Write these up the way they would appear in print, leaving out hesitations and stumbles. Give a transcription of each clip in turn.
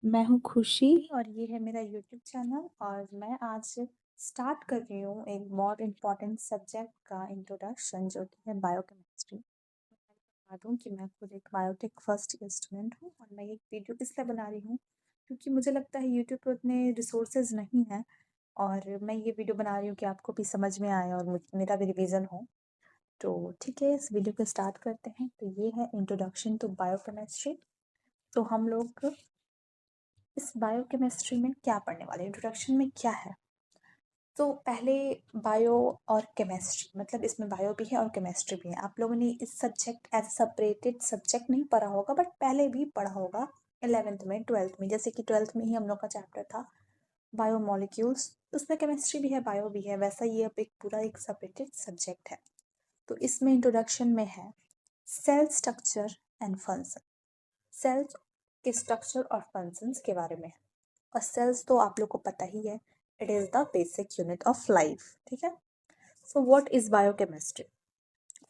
मैं हूँ खुशी और ये है मेरा यूट्यूब चैनल और मैं आज स्टार्ट कर रही हूँ एक बहुत इम्पोर्टेंट सब्जेक्ट का इंट्रोडक्शन जो कि है बायोकेमिस्ट्री। बता दूँ कि मैं खुद एक बायोटेक फर्स्ट ईयर स्टूडेंट हूँ और मैं एक वीडियो इसलिए बना रही हूँ क्योंकि मुझे लगता है यूट्यूब पर उतने रिसोर्सेज नहीं हैं और मैं ये वीडियो बना रही हूँ कि आपको भी समझ में आए और मेरा भी रिवीजन हो। तो ठीक है, इस वीडियो को स्टार्ट करते हैं। तो ये है इंट्रोडक्शन टू बायोकेमिस्ट्री। तो हम लोग इस बायोकेमिस्ट्री में क्या पढ़ने वाले हैं, इंट्रोडक्शन में क्या है। तो पहले बायो और केमिस्ट्री, मतलब इसमें बायो भी है और केमिस्ट्री भी है। आप लोगों ने इस सब्जेक्ट एज सेपरेटेड सब्जेक्ट नहीं पढ़ा होगा बट पहले भी पढ़ा होगा 11th में 12th में। जैसे कि 12th में ही हम लोग का चैप्टर था बायो मॉलिक्यूल्स, उसमें केमिस्ट्री भी है बायो भी है, वैसा ये अब एक पूरा एक सेपरेटेड सब्जेक्ट है। तो इसमें इंट्रोडक्शन में है cell structure and function. Cells के स्ट्रक्चर और फंक्शंस के बारे में। और सेल्स तो आप लोग को पता ही है, it is the basic unit of life. ठीक है। So what is biochemistry?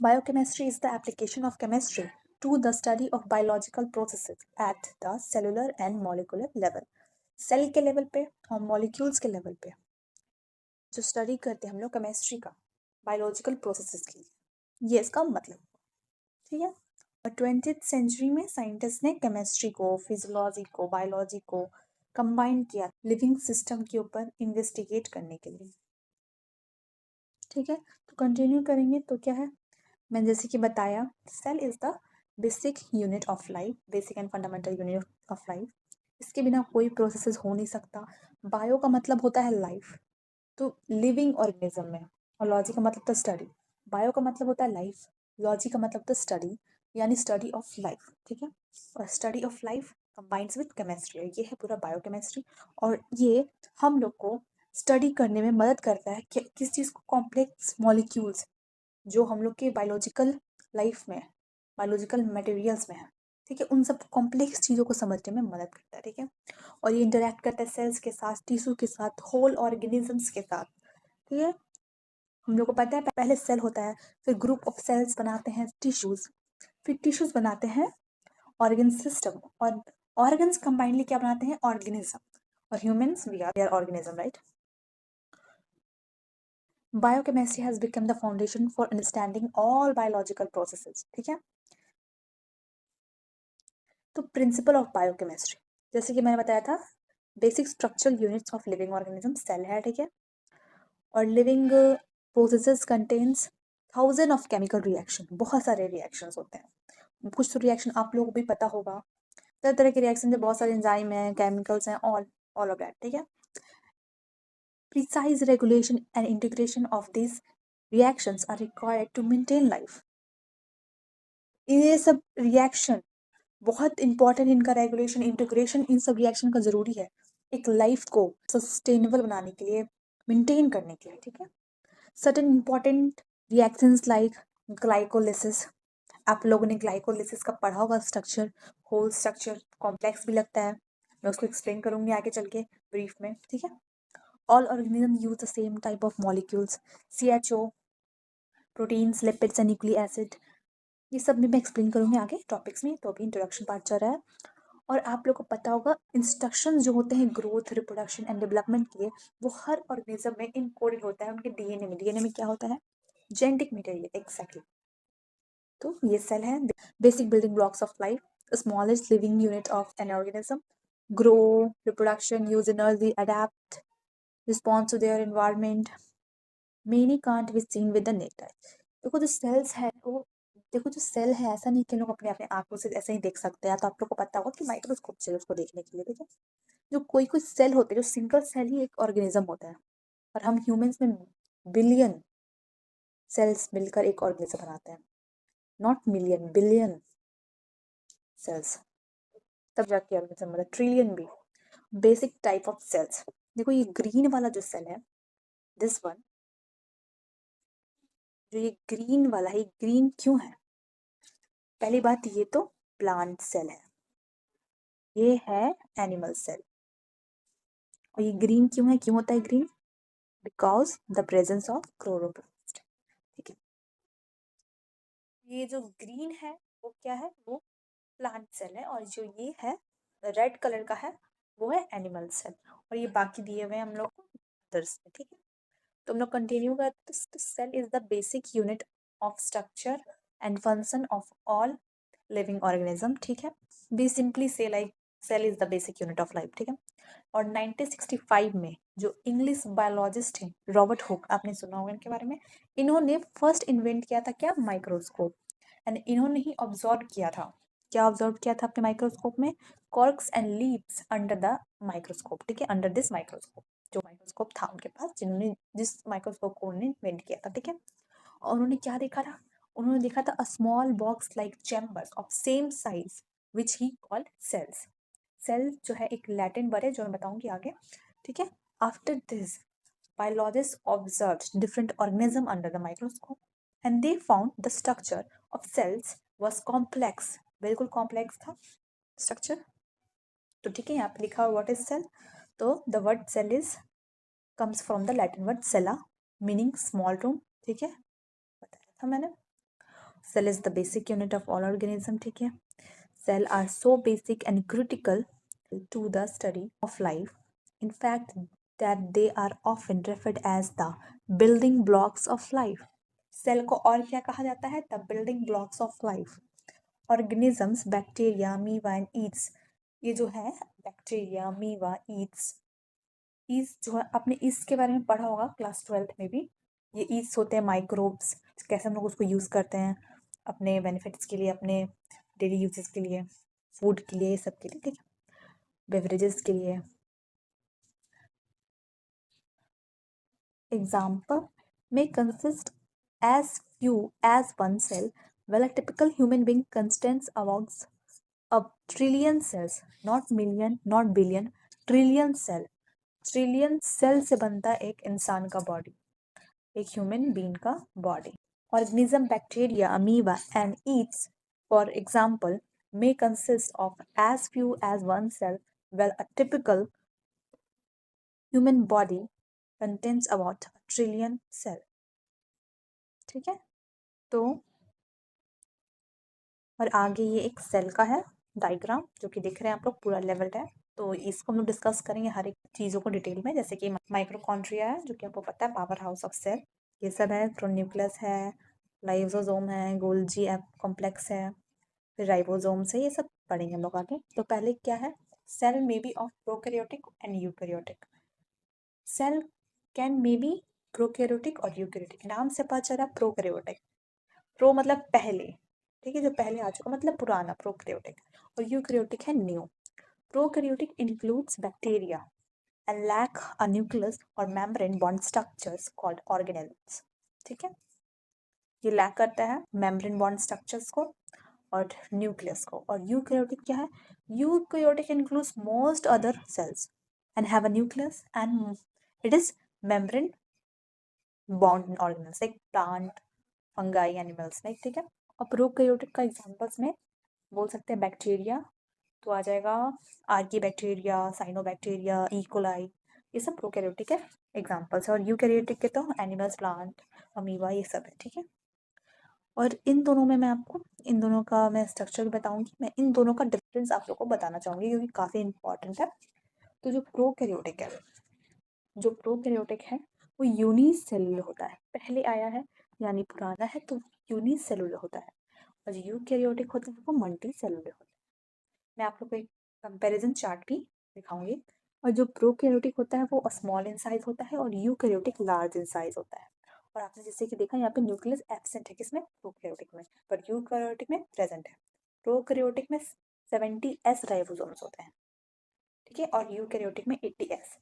Biochemistry is the application of chemistry to the study of biological processes at the cellular and molecular level. Cell के लेवल पे और molecules के level पे जो study करते हैं हम लोग केमिस्ट्री का बायोलॉजिकल प्रोसेसेस की, ये इसका मतलब। ठीक है। और 20th सेंचुरी में साइंटिस्ट ने केमिस्ट्री को, फिजियोलॉजी को, बायोलॉजी को कंबाइन किया लिविंग सिस्टम के ऊपर इन्वेस्टिगेट करने के लिए। ठीक है। तो कंटिन्यू करेंगे तो क्या है, मैंने जैसे कि बताया, cell is the basic unit of life, basic and fundamental unit of life. इसके बिना कोई प्रोसेस हो नहीं सकता। बायो का मतलब होता है लाइफ, तो लिविंग ऑर्गेनिज्म में। और लॉजी का मतलब तो स्टडी। बायो का मतलब होता है लाइफ, लॉजी का मतलब तो स्टडी, यानी स्टडी ऑफ लाइफ। ठीक है। और study of life combines with chemistry, ये है पूरा बायोकेमिस्ट्री। और ये हम लोग को स्टडी करने में मदद करता है कि किस चीज़ को, कॉम्प्लेक्स मॉलिक्यूल्स जो हम लोग के बायोलॉजिकल लाइफ में, बायोलॉजिकल मटेरियल्स में है। ठीक है, उन सब कॉम्प्लेक्स चीज़ों को समझने में मदद करता है। ठीक है। और ये इंटरेक्ट करता है सेल्स के साथ, टिश्यू के साथ, होल ऑर्गेनिजम्स के साथ। ठीक है। हम लोग को पता है पहले सेल होता है, फिर ग्रुप ऑफ सेल्स बनाते हैं टिश्यूज, फिर टिश्यूज बनाते हैं ऑर्गन सिस्टम, और ऑर्गन्स कंबाइनली क्या बनाते हैं, ऑर्गेनिज्म। और humans we are organism, right. Biochemistry has become the foundation for understanding all biological processes. ठीक है। तो प्रिंसिपल ऑफ बायोकेमिस्ट्री, जैसे कि मैंने बताया था, basic structural units of living organism cell है। ठीक है। और living processes contains thousand of chemical reaction, बहुत सारे रिएक्शंस होते हैं। कुछ तो रिएक्शन आप लोगों को भी पता होगा, तरह तरह के रिएक्शन है, बहुत सारे एंजाइम हैं, केमिकल्स हैं, ऑल ऑफ दैट। ठीक है। Precise regulation and integration of this reactions are required to maintain life। ये सब रिएक्शन बहुत इंपॉर्टेंट, इनका रेगुलेशन, इंटीग्रेशन, इन सब रिएक्शन का जरूरी है एक लाइफ को सस्टेनेबल बनाने के लिए, मेंटेन करने के लिए। ठीक है। Certain important reactions like glycolysis. आप लोगों ने ग्लाइकोलिसिस का पढ़ा होगा स्ट्रक्चर, होल स्ट्रक्चर कॉम्प्लेक्स भी लगता है, मैं उसको एक्सप्लेन करूंगी आगे चल के ब्रीफ में। ठीक है। All organism use the same type of molecules, CHO, proteins, lipids and nucleic acid. ये सब भी मैं एक्सप्लेन करूंगी आगे टॉपिक्स में, तो अभी इंट्रोडक्शन पार्ट चल रहा है। और आप लोग को पता होगा इंस्ट्रक्शन जो होते हैं ग्रोथ, रिप्रोडक्शन एंड डेवलपमेंट के लिए, वो हर ऑर्गेनिज्म में इनकोडेड होता है उनके डीएनए में। डीएनए में क्या होता है, जेनेटिक मटेरियल, एग्जैक्टली। तो ये सेल है, basic building blocks of life, smallest living unit of an organism, grow, reproduction, use energy, adapt, response to their environment, many can't be seen with the naked eye. देखो जो sales है वो, देखो जो cell है, ऐसा नहीं कि लोग अपने अपने आंखों से ऐसे ही देख सकते हैं, तो आप लोग को पता होगा कि माइक्रोस्कोप से उसको देखने के लिए। ठीक है। जो कोई कोई सेल होते हैं, जो सिंगल सेल ही एक ऑर्गेनिज्म होता है, और हम ह्यूमंस में बिलियन सेल्स मिलकर एक ऑर्गेनिज्म बनाते हैं, नॉट मिलियन, बिलियन सेल्स, तब जाके ऑर्गेनिज्म मतलब ट्रिलियन भी। बेसिक टाइप ऑफ सेल्स, देखो ये ग्रीन वाला जो सेल है, दिस वन, जो ये ग्रीन वाला है, ग्रीन क्यों है? पहली बात, ये तो प्लांट सेल है, ये है एनिमल सेल। और ये ग्रीन क्यों है, क्यों होता है green? Because the presence of chloroplast. ठीक है। ये जो ग्रीन है वो क्या है, वो प्लांट सेल है, और जो ये है रेड कलर का है, वो है एनिमल सेल, और ये बाकी दिए हुए हैं हम लोग को अदर्स में, ठीक है। तो हम लोग कंटिन्यू करते हैं। Cell is the basic unit of structure and function of all living organism, ठीक है। Be simply say like cell is the basic unit of life, ठीक है। और 1965 में जो इंग्लिश बायोलॉजिस्ट हैं रॉबर्ट हुक, आपने सुना होगा इनके बारे में, इन्होंने फर्स्ट इन्वेंट किया था क्या, माइक्रोस्कोप। एंड इन्होंने ही ऑब्जर्व किया था, क्या ऑब्जर्व किया था अपने माइक्रोस्कोप में, corks and leaves under the microscope, ठीक है, अंडर दिस माइक्रोस्कोप, जो माइक्रोस्कोप था उनके पास, जिन्होंने जिस माइक्रोस्कोप को उन्होंने इन्वेंट किया था, ठीक है। और उन्होंने क्या देखा था, उन्होंने देखा था a small box like chambers of same size which he called cells. Cell जो है एक लैटिन वर्ड है जो मैं बताऊंगी आगे, ठीक है। After this biologists observed different organisms under the microscope and they found the structure of cells was complex, बिल्कुल complex था structure। तो ठीक है, यहाँ पे लिखा हुआ व्हाट इज सेल, तो the word cell is comes from the Latin word cella meaning small room, ठीक है, बताया था मैंने। Cell is the basic unit of all organism, ठीक है। Cell are so basic and critical to the study of life, in fact that they are often referred as the building blocks of life। Cell को और क्या कहा जाता है, the building blocks of life. Organisms, bacteria, amoeba and yeasts, ये जो है bacteria, मीवा, Yeats, east जो है आपने ईस्ट के बारे में पढ़ा होगा क्लास 12th में भी। ये ईस्ट होते हैं माइक्रोब्स, कैसे हम लोग उसको यूज़ करते हैं अपने बेनिफिट्स के लिए, अपने डेली यूजेस के लिए, फूड के लिए, सब के लिए, ठीक है, बेवरेजेस के लिए। Example may consist as few as one cell, while a typical human being contains about a trillion cells, not million, not billion, trillion cell। Trillion cell से बनता है एक इंसान का बॉडी, एक ह्यूमन बीइंग का body. Organism, bacteria, amoeba and yeasts for example may consist of as few as one cell, while a typical human body contains about a trillion cell, ठीक है। तो और आगे ये एक सेल का है डायग्राम जो कि दिख रहे हैं आप लोग, पूरा लेवल्ड है। तो इसको हम लोग डिस्कस करेंगे हर एक चीज़ों को डिटेल में, जैसे कि माइक्रोकॉन्ड्रिया है जो कि आपको पता है पावर हाउस ऑफ सेल, ये सब है, प्रोन्यूक्लियस है, लाइसोसोम है, गोल्जी कॉम्प्लेक्स है, फिर राइबोसोम्स है, ये सब पढ़ेंगे हम लोग आगे। तो पहले क्या है, cell may be of prokaryotic and eukaryotic. Cell can may be prokaryotic और यूकैरियोटिक, नाम से पता चला प्रोकैरियोटिक, प्रो मतलब पहले, ठीक है, जो पहले आ चुका मतलब पुराना, प्रोकैरियोटिक, और यूकैरियोटिक है न्यू। Prokaryotic includes bacteria and lack a nucleus और membrane bound structures called organelles, ठीक है, ये लैक करता है मेम्ब्रेन बॉन्ड स्ट्रक्चर्स को और न्यूक्लियस को। और यूकैरियोटिक क्या है, eukaryotic includes most other sales and have a nucleus and it is membrane bond organelles like plant, fungi, animals like, ठीक है। और प्रोकैरियोटिक का एग्जांपल्स में बोल सकते हैं बैक्टीरिया, तो आ जाएगा आर्की बैक्टीरिया, साइनोबैक्टीरिया, इकोलाई, ये सब प्रोकैरियोटिक है एग्जांपल्स। और यूकैरियोटिक के तो एनिमल्स, प्लांट, अमीबा, ये सब है, ठीक है। और इन दोनों में मैं आपको इन दोनों का मैं स्ट्रक्चर बताऊंगी, मैं इन दोनों का डिफरेंस आप लोग को बताना चाहूंगी क्योंकि काफ़ी इंपॉर्टेंट है। तो जो प्रोकैरियोटिक है, जो प्रोकैरियोटिक है वो यूनिसेलुलर होता है, पहले आया है यानी पुराना है, तो यूनिसेलुलर होता है। और जो यूकैरियोटिक होता है वो मल्टी सेलुलर होता है। मैं आप लोग को एक कंपैरिजन चार्ट भी दिखाऊंगी। और जो प्रोकैरियोटिक होता है वो स्मॉल इन साइज होता है और यूकैरियोटिक लार्ज इन साइज होता है। और आपने जैसे कि देखा यहाँ पे न्यूक्लियस एब्सेंट है किसमें, प्रोकैरियोटिक में, पर यूकैरियोटिक में प्रेजेंट है। प्रोकैरियोटिक में 70s राइबोसोम्स होते हैं, ठीक है, और यूकैरियोटिक में 80s।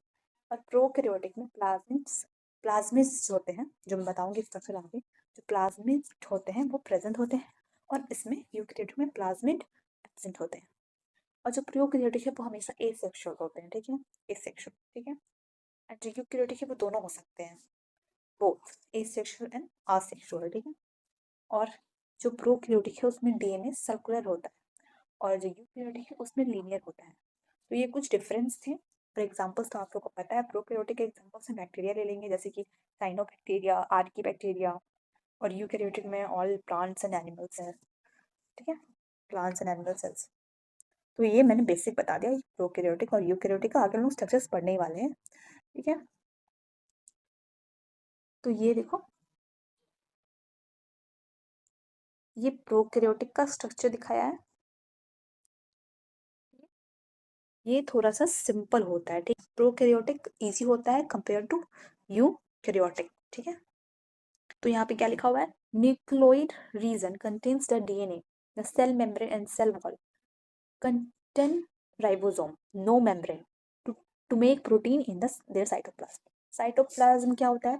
और प्रोकैरियोटिक में प्लाज्मिड्स, प्लाज्मिड्स होते हैं, जो मैं बताऊंगी स्ट्रक्चर आगे, जो प्लाज्मिड्स होते हैं वो प्रेजेंट होते हैं, और इसमें यूकैरियोटिक में प्लाज्मिड एब्सेंट होते हैं। और जो प्रोकैरियोटिक है वो हमेशा एसेक्सुअल होते हैं, ठीक है, एसेक्सुअल, ठीक है। एंड जो यूकैरियोटिक है वो दोनों हो सकते हैं, बोथ एसेक्सुअल एंड असेक्सुअल, ठीक है। और जो प्रोकैरियोटिक है उसमें डीएनए सर्कुलर होता है, और जो यूकैरियोटिक है उसमें लीनियर होता है। तो ये कुछ डिफरेंस थे। फॉर एग्जाम्पल्स तो आप लोग को पता है, प्रोकैरियोटिक के एग्जाम्पल्स में बैक्टीरिया ले लेंगे जैसे कि साइनोबैक्टीरिया, आर्की बैक्टीरिया, और यूकैरियोटिक में ऑल प्लांट्स एंड एनिमल्स हैं, ठीक है, प्लांट्स एंड एनिमल सेल्स। तो ये मैंने बेसिक बता दिया प्रोकैरियोटिक और यूकैरियोटिक का, आगे हम लोग स्ट्रक्चर्स पढ़ने ही वाले हैं, ठीक है। तो ये देखो, ये प्रोकैरियोटिक का स्ट्रक्चर दिखाया है, ये थोड़ा सा सिंपल होता है, ठीक। प्रोकैरियोटिक इजी होता है कंपेयर टू यूकैरियोटिक, ठीक है। तो यहाँ पे क्या लिखा हुआ है, nucleoid region contains the DNA, the cell membrane and cell wall contain ribosome, no membrane, to make protein in their cytoplasm. Cytoplasm क्या होता है,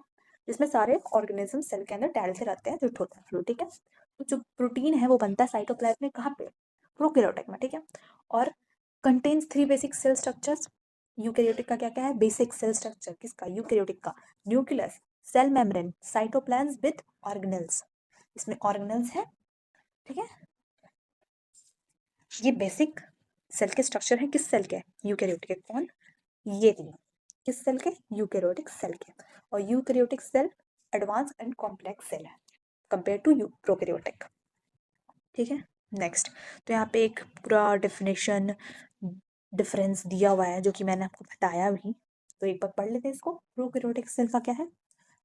जिसमें सारे ऑर्गेनिज्म सेल के अंदर टैलते रहते हैं, जो होता है फ्लूइड, ठीक है। तो जो प्रोटीन है वो बनता है साइटोप्लाज्म में, कहाँ पे, प्रोकैरियोटिक में, ठीक है। और contains 3 basic cell structures. Eukaryotic का क्या क्या है, बेसिक सेल स्ट्रक्चर किसका, यूकैरियोटिक का, nucleus, cell membrane, cytoplasm with organelles, इसमें ऑर्गेनेल्स है, ठीक है। ये बेसिक सेल के स्ट्रक्चर है, किस सेल के, यूकैरियोटिक। कौन, ये तीनों किस सेल के, यूकैरियोटिक सेल के। और eukaryotic cell advance and complex cell है कंपेयर टू प्रोकैरियोटिक, ठीक है। नेक्स्ट, तो यहाँ पे एक पूरा डेफिनेशन डिफरेंस दिया हुआ है जो कि मैंने आपको बताया भी, तो एक बार पढ़ लेते हैं इसको। प्रोकैरियोटिक सेल का क्या है,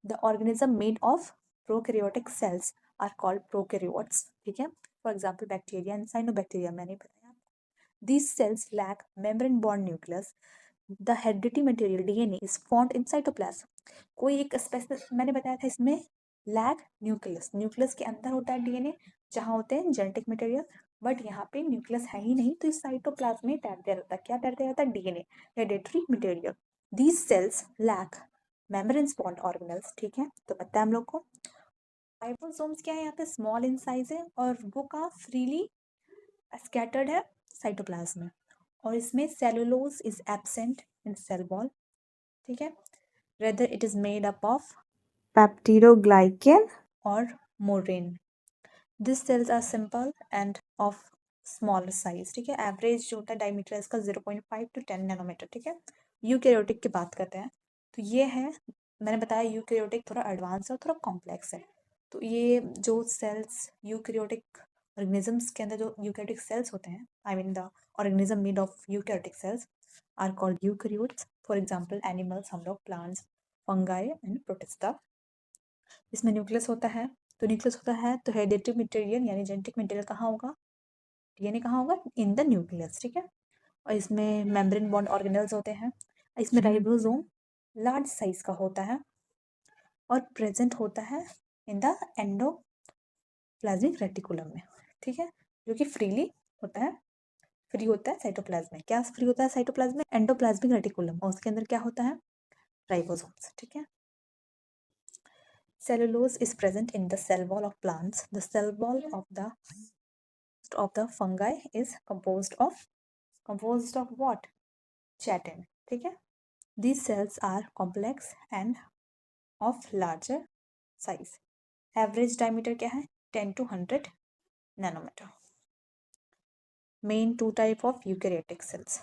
the organism made of prokaryotic cells are called prokaryotes, ठीक है। For example bacteria and cyanobacteria, मैंने बताया। These cells lack membrane-bound nucleus. The hereditary material DNA is found in cytoplasm. कोई एक स्पेसिफिक मैंने बताया था इसमें, लैक न्यूक्लियस, न्यूक्लियस के अंदर होता है डीएनए, जहाँ होते हैं जेनेटिक मटेरियल, बट यहाँ पे न्यूक्लियस है ही नहीं, तो इस साइटोप्लाज्म में तैरते रहता है, क्या तैरते रहता है, DNA, hereditary material. These cells lack membrane bound organelles, ठीक है। तो पता है हम लोग को राइबोसोम्स क्या है, यहाँ पे स्मॉल इन साइज है और वो कहाँ फ्रीली स्कैटर्ड है साइटोप्लाज्म में, और इसमें cellulose is absent in cell wall, ठीक है। Rather it is made up of peptidoglycan और murein. This cells are simple and of smaller size, ठीक है। एवरेज जो होता है डायमीटर इसका 0.5 to 10 नैनोमीटर, ठीक है। यूकैरियोटिक की बात करते हैं, तो ये है, मैंने बताया यूकैरियोटिक थोड़ा एडवांस है और थोड़ा कॉम्प्लेक्स है। तो ये जो सेल्स यूकैरियोटिक ऑर्गेनिजम्स के अंदर जो यूकैरियोटिक सेल्स होते हैं, I mean the organism made of eukaryotic cells are called eukaryotes. For example animals, हम लोग, प्लांट्स, फंगाई एंड प्रोटिस्टा। इसमें न्यूक्लियस होता है, तो न्यूक्लियस होता है तो हेरेडिटरी मटेरियल यानी जेनेटिक मटेरियल कहाँ होगा, डीएनए कहाँ होगा, इन द न्यूक्लियस, ठीक है। और इसमें मेम्ब्रेन बॉन्ड ऑर्गेनेल्स होते हैं, इसमें राइबोसोम लार्ज साइज का होता है और प्रेजेंट होता है इन द एंडोप्लाज्मिक रेटिकुलम में, ठीक है, जो कि फ्रीली होता है, फ्री होता है साइटोप्लाज्म में। क्या फ्री होता है साइटोप्लाज्म में, एंडोप्लाज्मिक रेटिकुलम, और उसके अंदर क्या होता है, राइबोसोम्स, ठीक है। Cellulose is present in the cell wall of plants. The cell wall of the fungi is composed of what? Chitin. ठीक है. These cells are complex and of larger size. Average diameter क्या है? 10 to 100 nanometer. Main two type of eukaryotic cells.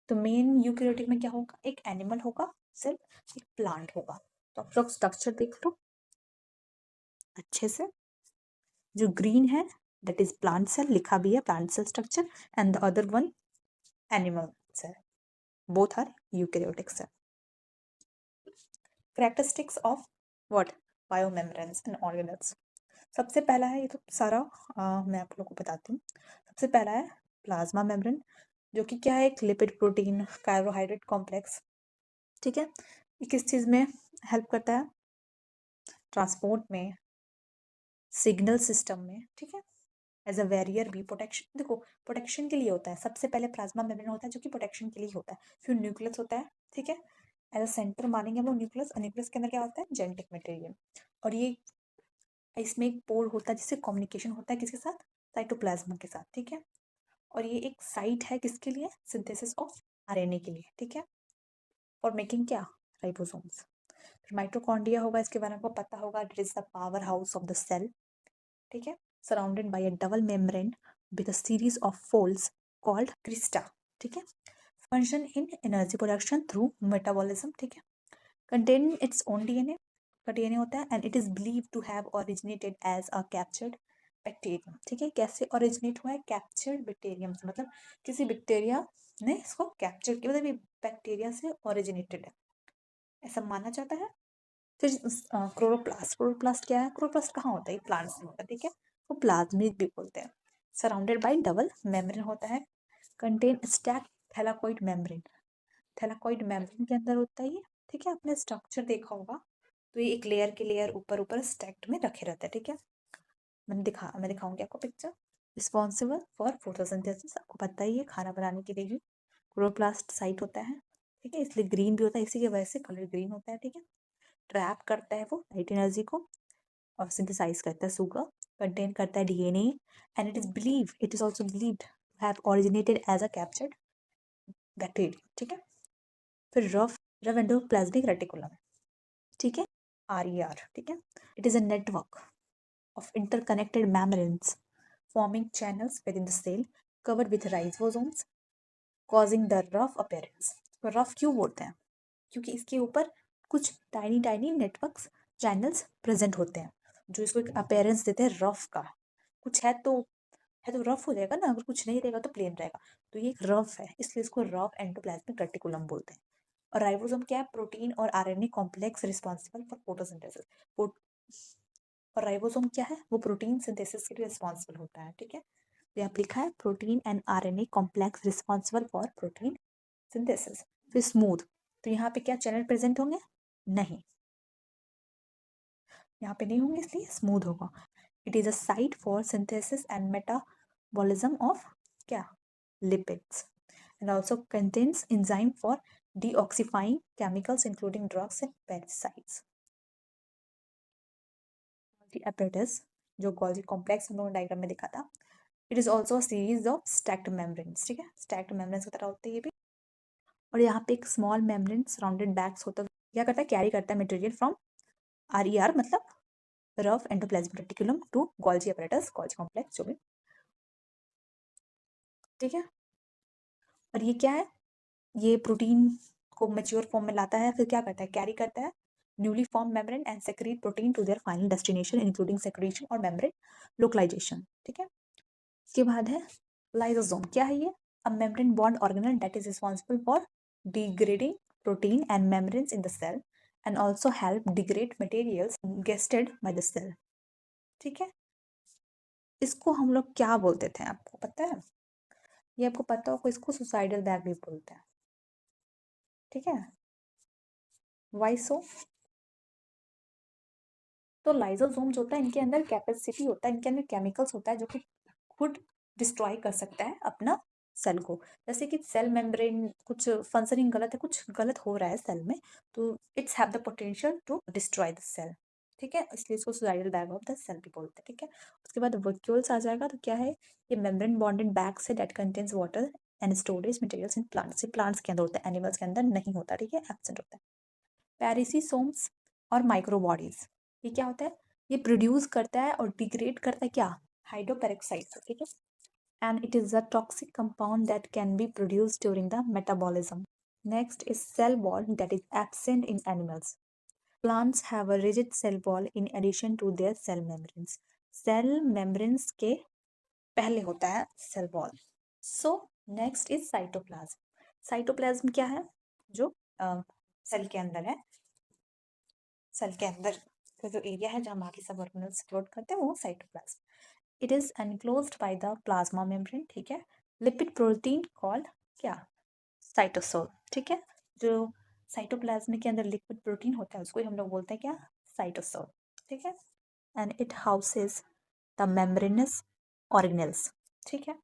तो main eukaryotic में क्या होगा, एक animal होगा सेल, एक प्लांट होगा। तो आप लोग स्ट्रक्चर देख लो अच्छे से, जो ग्रीन है that is plant cell, लिखा भी है plant cell structure, and the other one animal cell, both are eukaryotic cell. Characteristics of what, biomembranes and organelles. सबसे पहला है, ये तो सारा मैं आप लोगों को बताती हूँ। सबसे पहला है प्लाज्मा मेम्ब्रेन, जो कि क्या है, एक लिपिड प्रोटीन कार्बोहाइड्रेट कॉम्प्लेक्स, ठीक है। ये किस चीज़ में हेल्प करता है, ट्रांसपोर्ट में, सिग्नल सिस्टम में, ठीक है। एज अ वैरियर भी, प्रोटेक्शन, देखो प्रोटेक्शन के लिए होता है, सबसे पहले प्लाज्मा मेम्ब्रेन होता है जो कि प्रोटेक्शन के लिए होता है, फिर न्यूक्लियस होता है, ठीक है। एज अ सेंटर मानेंगे हम लोग न्यूक्लियस, और न्यूक्लियस के अंदर क्या होता है, जेनेटिक मटेरियल, और ये इसमें एक पोर होता है जिससे कम्युनिकेशन होता है किसके साथ, साइटोप्लाज्मा के साथ, ठीक है। और ये एक साइट है किसके लिए, सिंथेसिस ऑफ आरएनए के लिए, ठीक है, फॉर मेकिंग क्या, राइबोसोम्स। फिर माइटोकॉन्ड्रिया होगा, इसके बारे में आपको पता होगा, it is the power house of the cell, ठीक है, surrounded by a double membrane with a series of folds called crista, ठीक है। Function in energy production through metabolism, ठीक है। Contain its own DNA, का DNA होता है, and it is believed to have originated as a captured bacterium, ठीक है। कैसे ओरिजिनेट हुआ है? कैप्चर्ड बैक्टीरियम से, मतलब किसी बैक्टीरिया ने इसको कैप्चर किया, मतलब ये बैक्टीरिया से ओरिजिनेटेड है, ऐसा माना जाता है। फिर क्लोरोप्लास्ट, क्लोरोप्लास्ट क्या है? क्लोरोप्लास्ट कहाँ होता है? प्लांट्स में होता है, ठीक है। वो प्लाज्मिड भी बोलते हैं। सराउंडेड बाय डबल मेम्ब्रेन होता है, कंटेन स्टैक थैलाकोइड मेम्ब्रेन, थैलाकोइड मेम्ब्रेन के अंदर होता है ये, ठीक है। आपने स्ट्रक्चर देखा होगा, तो ये एक लेयर के लेयर ऊपर ऊपर स्टैक्ड में रखे रहते हैं, ठीक है। मैं दिखाऊंगी आपको पिक्चर। रिस्पॉन्सिबल फॉर फोटोसिंथेसिस, आपको पता ही है, खाना बनाने के लिए भी क्लोरोप्लास्ट साइट होता है, ठीक है, इसलिए ग्रीन भी होता है, इसी की वजह से कलर ग्रीन होता है, ठीक है। ट्रैप करता है वो लाइट एनर्जी को, और सिंथेसाइज करता है शुगर, कंटेन करता है DNA, and it is also believed have originated as a captured bacteria, ठीक है। फिर रफ एंडोप्लाज्मिक रेटिकुलम, ठीक है, RER, ठीक है। It is a network of interconnected membranes forming channels within the cell covered with ribosomes causing the rough appearance। तो rough क्यों बोलते हैं? क्योंकि इसके ऊपर कुछ tiny tiny networks channels present होते हैं, जो इसको एक अपेयरेंस देते हैं रफ का। कुछ है तो रफ हो जाएगा ना, अगर कुछ नहीं रहेगा तो प्लेन रहेगा, तो ये एक रफ है, इसलिए इसको रफ एंडोप्लाज्मिक रेटिकुलम बोलते हैं। और राइबोसोम क्या है? प्रोटीन और RNA complex responsible for photosynthesis. और राइबोसोम क्या है? वो प्रोटीन सिंथेसिस के लिए रिस्पॉन्सिबल होता है, ठीक है। तो यहाँ पे लिखा है protein and RNA complex responsible for protein synthesis. फिर स्मूथ, तो यहाँ पे क्या चैनल प्रेजेंट होंगे? नहीं, यहाँ पे नहीं होंगे, इसलिए स्मूथ होगा। It is a site for synthesis and metabolism of क्या? Lipids, and also contains enzyme for detoxifying chemicals including drugs and pesticides. apparatus, जो गोल्गी कॉम्प्लेक्स हम लोगों ने डायग्राम में देखा था, it is also series of stacked membranes, ठीक है। स्टैक्ड मेम्ब्रेन्स की तरह होते हैं ये भी। और यहाँ पे एक स्मॉल मेम्ब्रेन सराउंडेड बैग्स होता है, क्या करता है? कैरी करता है मटेरियल फ्रॉम RER, मतलब rough endoplasmic reticulum, to Golgi apparatus, Golgi complex जो भी, ठीक है। और ये क्या है? ये प्रोटीन को मेच्योर फॉर्म में लाता है, फिर क्या करता है? कैरी करता है newly form membrane and secrete protein to their final destination including secretion और मेम्ब्रेन लोकलाइजेशन, ठीक है। इसके बाद है लाइसोसोम, क्या है ये? A membrane bound organelle that is responsible for degrading protein and membranes in the cell and also help degrade materials ingested by the cell, ठीक है। इसको हम लोग क्या बोलते थे, आपको पता है? ये आपको पता होगा, इसको सुसाइडल बैग भी बोलते हैं, ठीक है। वाई सो? तो लाइसोसोम जो होता है, इनके अंदर कैपेसिटी होता है, इनके अंदर केमिकल्स होता है जो कि खुद डिस्ट्रॉय कर सकता है अपना सेल को। जैसे कि सेल मेम्ब्रेन कुछ फंक्शनिंग गलत है, कुछ गलत हो रहा है सेल में, तो its have the potential to destroy the cell, ठीक है, इसलिए इसको suicidal bag of the cell भी बोलते हैं, ठीक है। उसके बाद वैक्यूल्स आ जाएगा, तो क्या है? ये membrane bonded bag say that contains water and storage materials in plants, ये प्लांट्स के अंदर होता है, एनिमल्स के अंदर नहीं होता, ठीक है, एब्सेंट होता है। पैरिसीसोम्स और माइक्रोबॉडीज, ये क्या होता है? ये प्रोड्यूस करता है और डिग्रेड करता है क्या? हाइड्रोपेरोक्साइड, ठीक है। And it is a toxic compound that can be produced during the metabolism. Next is cell wall that is absent in animals. Plants have a rigid cell wall in addition to their cell membranes. Cell membranes के पहले होता है cell wall. So next is cytoplasm. Cytoplasm क्या है? जो cell के अंदर है, सेल के अंदर का जो एरिया है जहाँ बाकी सब ऑर्गेनल्स फ्लोट करते हैं, वो cytoplasm. It is enclosed by the plasma membrane, ठीक है। लिपिड प्रोटीन कॉल्ड क्या? साइटोसोल, ठीक है। जो साइटोप्लाज्म के अंदर लिक्विड प्रोटीन होता है उसको ही हम लोग बोलते हैं क्या? साइटोसोल, ठीक है। And it houses the membranes organelles, ठीक है।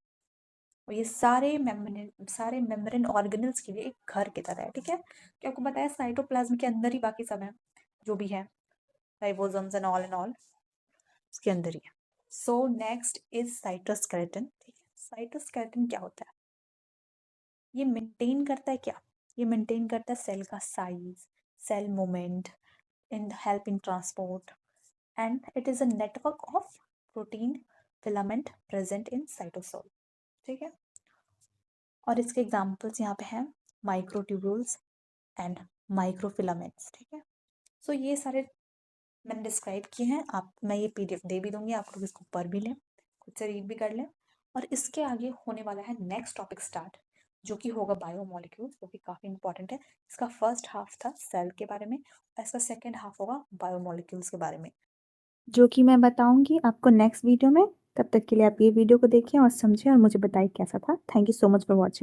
और ये सारे मेम्ब्रेन ऑर्गेनल्स के लिए एक घर की तरह है, ठीक है। क्या आपको बताया? साइटोप्लाज्म के अंदर ही बाकी सब है, जो भी है, राइबोसोम्स एंड ऑल उसके अंदर ही है। सो नेक्स्ट इज साइटोस्केलेटन, ठीक है। साइटोस्केलेटन क्या होता है? ये मेंटेन करता है क्या? ये मेंटेन करता है सेल का size, cell movement, in help in transport, and it is a network of protein filament present in cytosol, ठीक है। और इसके एग्जांपल्स यहाँ पे हैं माइक्रोट्यूब्यूल्स एंड माइक्रोफिलामेंट्स, ठीक है। सो ये सारे मैंने डिस्क्राइब किए हैं, आप मैं ये PDF दे भी दूंगी, आप लोग इसको पढ़ भी लें। खुद से रीड भी कर लें। और इसके आगे होने वाला है नेक्स्ट टॉपिक स्टार्ट, जो कि होगा बायोमोलिक्यूल्स, जो कि काफ़ी इंपॉर्टेंट है। इसका फर्स्ट हाफ था सेल के बारे में और इसका सेकंड हाफ होगा बायोमोलिक्यूल्स के बारे में, जो कि मैं बताऊंगी आपको नेक्स्ट वीडियो में। तब तक के लिए आप ये वीडियो को देखें और समझें और मुझे बताइए कैसा था। Thank you so much for watching.